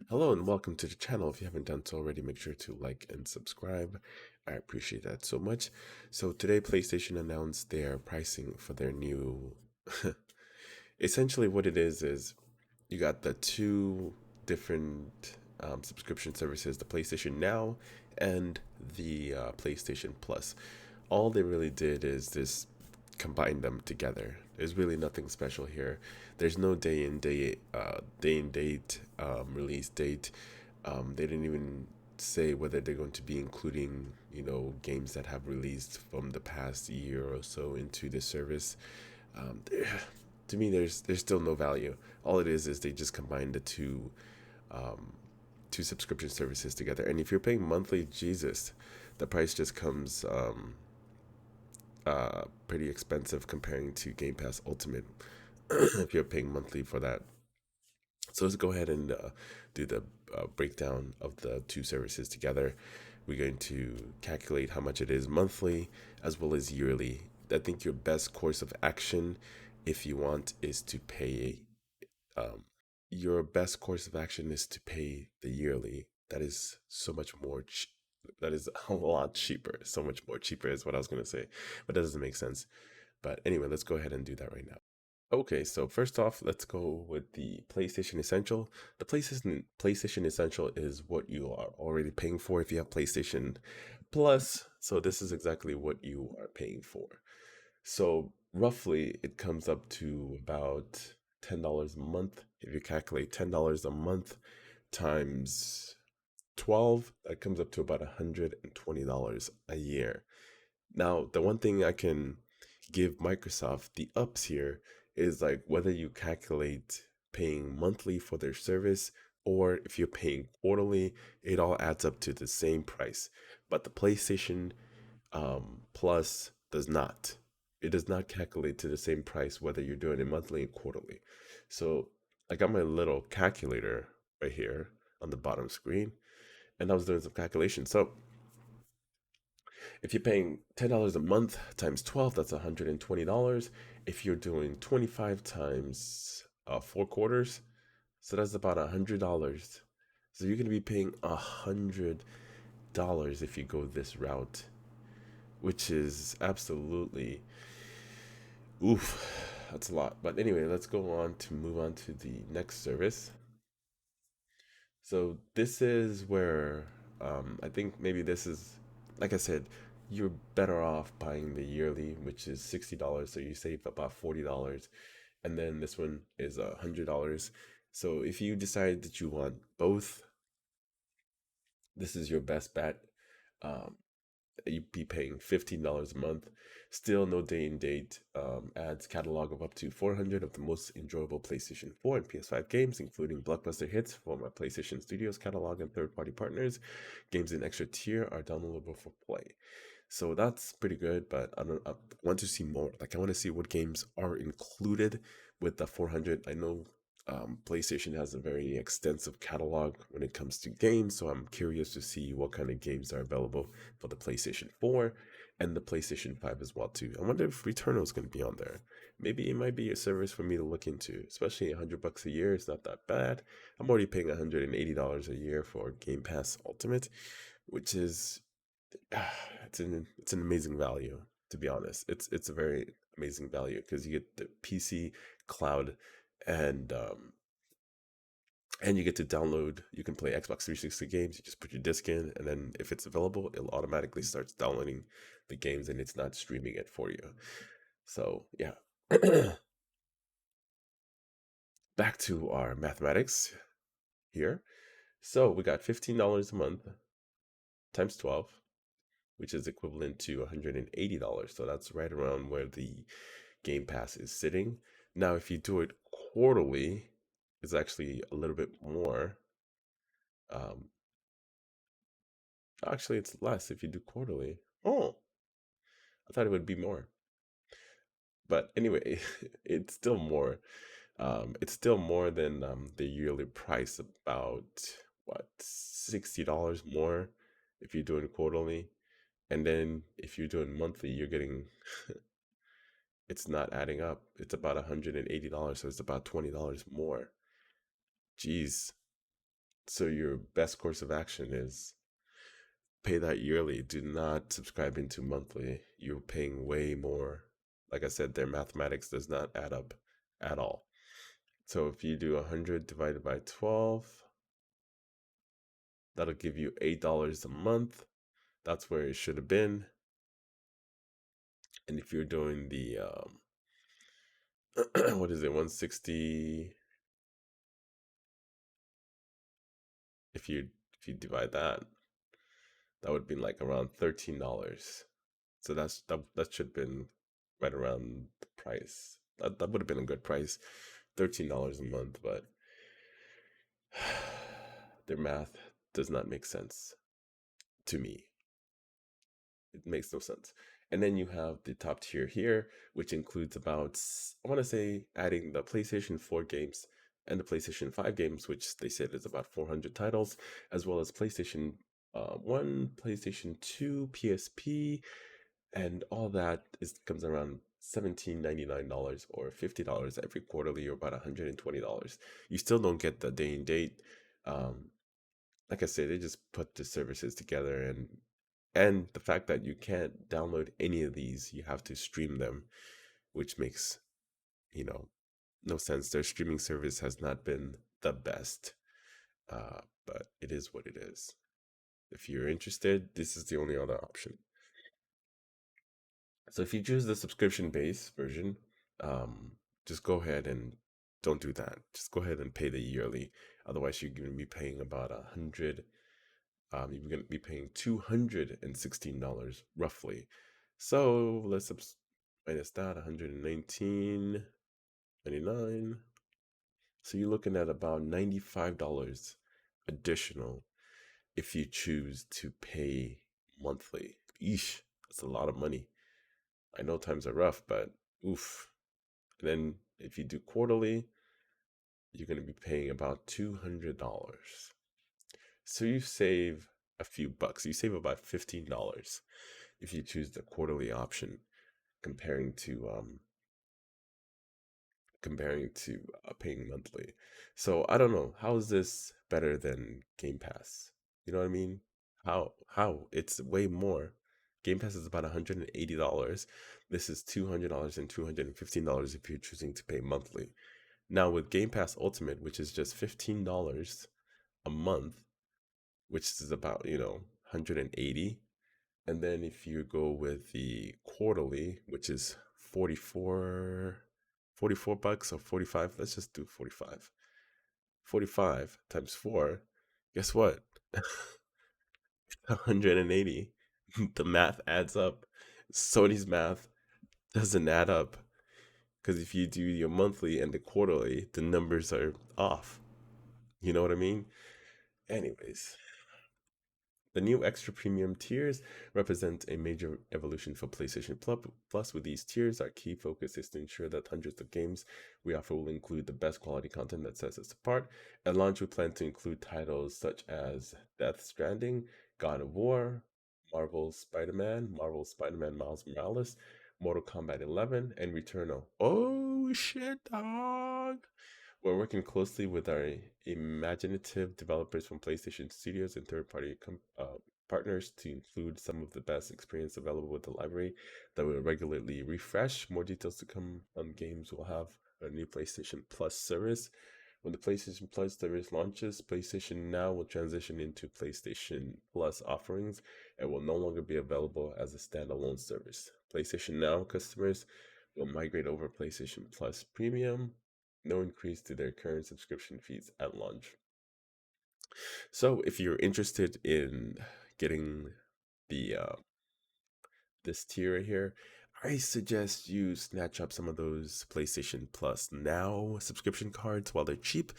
Hello and welcome to the channel. If you haven't done so already, make sure to like and subscribe. I appreciate that so much. So today PlayStation announced their pricing for their new essentially what it is you got the two different subscription services, the PlayStation Now and the PlayStation Plus. All they really did is this combine them together. There's really nothing special here. There's no day and date release date. They didn't even say whether they're going to be including games that have released from the past year or so into the service. There, to me, there's still no value. All it is they just combine the um, two subscription services together. And if you're paying monthly, Jesus, the price just comes pretty expensive comparing to Game Pass Ultimate if you're paying monthly for that. So let's go ahead and do the breakdown of the two services together. We're going to calculate how much it is monthly as well as yearly. I think your best course of action, if you want, is to pay. Um, your best course of action is to pay the yearly. That is so much more. That is a lot cheaper. So much more cheaper is what I was going to say, but that doesn't make sense. But anyway, let's go ahead and do that right now. Okay, so first off, let's go with the PlayStation Essential. The PlayStation Essential is what you are already paying for if you have PlayStation Plus. So this is exactly what you are paying for. So roughly it comes up to about $10 a month. If you calculate $10 a month times 12, that comes up to about $120 a year. Now, the one thing I can give Microsoft the ups here is like whether you calculate paying monthly for their service or if you're paying quarterly, it all adds up to the same price. But the PlayStation Plus does not. It does not calculate to the same price whether you're doing it monthly and quarterly. So I got my little calculator right here on the bottom screen, and I was doing some calculations. So if you're paying $10 a month times 12, that's $120. If you're doing 25 times 4 quarters, so that's about $100. So you're going to be paying $100 if you go this route, which is absolutely oof. That's a lot. But anyway, let's go on to move on to the next service. So this is where I think maybe this is, like I said, you're better off buying the yearly, which is $60. So you save about $40, and then this one is $100. So if you decide that you want both, this is your best bet. Um, you'd be paying $15 a month. Still no day and date. Adds catalog of up to 400 of the most enjoyable PlayStation 4 and PS5 games, including blockbuster hits from our PlayStation Studios catalog and third-party partners. Games in extra tier are downloadable for play. So that's pretty good, but I want to see more. Like I want to see what games are included with the 400. I know PlayStation has a very extensive catalog when it comes to games, so I'm curious to see what kind of games are available for the PlayStation 4 and the PlayStation 5 as well too. I wonder if Returnal is going to be on there. Maybe it might be a service for me to look into, especially $100 a year. It's not that bad. I'm already paying $180 a year for Game Pass Ultimate, which is it's an amazing value, to be honest. It's a very amazing value because you get the PC cloud and and you get to download. You can play Xbox 360 games. You just put your disc in, and then if it's available, it'll automatically starts downloading the games, and it's not streaming it for you. So yeah. Back to our mathematics here. So we got $15 a month times 12, which is equivalent to $180. So that's right around where the Game Pass is sitting. Now, if you do it quarterly, it's actually a little bit more. Um, Actually, it's less if you do quarterly. Oh, I thought it would be more. But anyway, it's still more. It's still more than the yearly price, about what, $60 more if you're doing quarterly. And then if you're doing monthly, you're getting it's not adding up. It's about $180, so it's about $20 more. Jeez. So your best course of action is pay that yearly. Do not subscribe into monthly. You're paying way more. Like I said, their mathematics does not add up at all. So if you do 100 divided by 12, that'll give you $8 a month. That's where it should have been. And if you're doing the what is it, 160, if you divide that, that would be like around $13. So that should have been right around the price. That would have been a good price, $13 a month, but their math does not make sense to me. It makes no sense. And then you have the top tier here, which includes about, I want to say, adding the PlayStation 4 games and the PlayStation 5 games, which they said is about 400 titles, as well as PlayStation 1, PlayStation 2, PSP, and all that is comes around $17.99 or $50 every quarterly, or about $120. You still don't get the day and date. Um, like I said, they just put the services together, and the fact that you can't download any of these, you have to stream them, which makes, you know, no sense. Their streaming service has not been the best, but it is what it is. If you're interested, this is the only other option. So if you choose the subscription based version, um, just go ahead and don't do that. Just go ahead and pay the yearly. Otherwise, you're going to be paying about 100. You're going to be paying $216 roughly. So let's minus that, 119.99. So you're looking at about $95 additional if you choose to pay monthly. Eesh, that's a lot of money. I know times are rough, but oof. And then if you do quarterly, you're going to be paying about $200. So you save a few bucks. You save about $15 if you choose the quarterly option, comparing to paying monthly. So I don't know, how is this better than Game Pass? You know what I mean? How it's way more. Game Pass is about $180. This is $200 and $215 if you're choosing to pay monthly. Now with Game Pass Ultimate, which is just $15 a month, which is about, 180. And then if you go with the quarterly, which is 44 bucks or 45, let's just do 45. 45 times 4, guess what? 180. The math adds up. Sony's math doesn't add up, because if you do your monthly and the quarterly, the numbers are off. You know what I mean? Anyways, the new extra premium tiers represent a major evolution for PlayStation Plus. With these tiers, our key focus is to ensure that hundreds of games we offer will include the best quality content that sets us apart. At launch, we plan to include titles such as Death Stranding, God of War, Marvel Spider-Man Miles Morales, Mortal Kombat 11, and Returnal. Oh shit, dog! We're working closely with our imaginative developers from PlayStation Studios and third-party partners to include some of the best experience available with the library that will regularly refresh. More details to come on games. We'll have a new PlayStation Plus service. When the PlayStation Plus service launches, PlayStation Now will transition into PlayStation Plus offerings and will no longer be available as a standalone service. PlayStation Now customers will migrate over PlayStation Plus Premium, no increase to their current subscription fees at launch. So if you're interested in getting the this tier right here, I suggest you snatch up some of those PlayStation Plus Now subscription cards while they're cheap,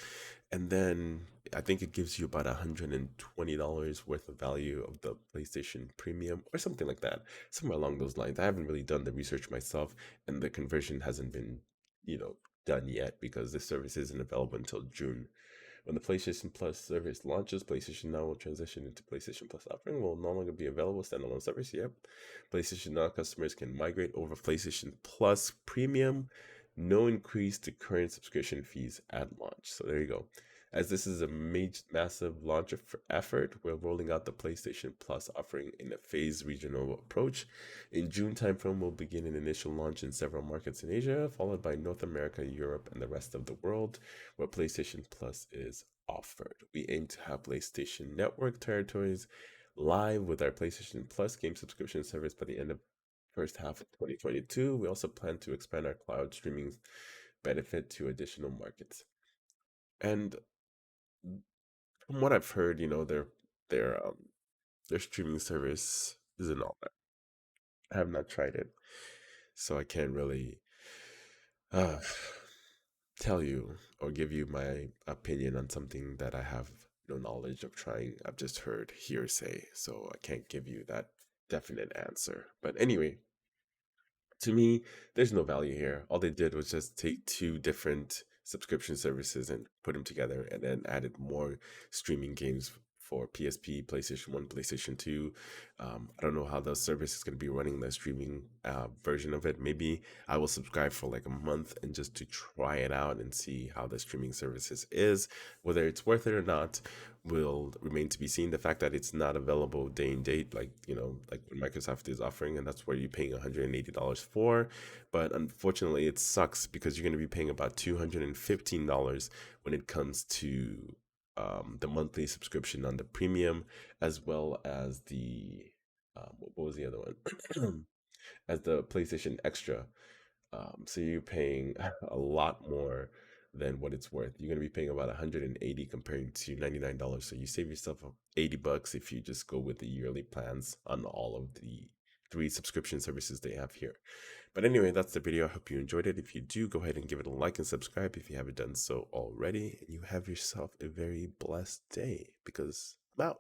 and then I think it gives you about $120 worth of value of the PlayStation Premium or something like that, somewhere along those lines. I haven't really done the research myself, and the conversion hasn't been, done yet, because this service isn't available until June. When the PlayStation Plus service launches, PlayStation Now will transition into PlayStation Plus offering. Will no longer be available standalone service. Yep. PlayStation Now customers can migrate over PlayStation Plus Premium. No increase to current subscription fees at launch. So there you go. As this is a massive launch effort, we're rolling out the PlayStation Plus offering in a phased regional approach. In June timeframe, we'll begin an initial launch in several markets in Asia, followed by North America, Europe, and the rest of the world, where PlayStation Plus is offered. We aim to have PlayStation Network territories live with our PlayStation Plus game subscription service by the end of first half of 2022. We also plan to expand our cloud streaming benefit to additional markets. And from what I've heard, their streaming service isn't all that. I have not tried it, so I can't really uh, tell you or give you my opinion on something that I have no knowledge of trying. I've just heard hearsay, so I can't give you that definite answer. But anyway, to me, there's no value here. All they did was just take two different subscription services and put them together and then added more streaming games for PSP, PlayStation 1, PlayStation 2. I don't know how the service is going to be running the streaming version of it. Maybe I will subscribe for like a month and just to try it out and see how the streaming services is. Whether it's worth it or not will remain to be seen. The fact that it's not available day and date, like like what Microsoft is offering, and that's where you're paying $180 for. But unfortunately, it sucks because you're going to be paying about $215 when it comes to the monthly subscription on the premium, as well as the what was the other one? As the PlayStation Extra. So you're paying a lot more than what it's worth. You're going to be paying about 180 comparing to $99. So you save yourself $80 if you just go with the yearly plans on all of the three subscription services they have here. But anyway, that's the video. I hope you enjoyed it. If you do, go ahead and give it a like and subscribe if you haven't done so already. And you have yourself a very blessed day because I'm out.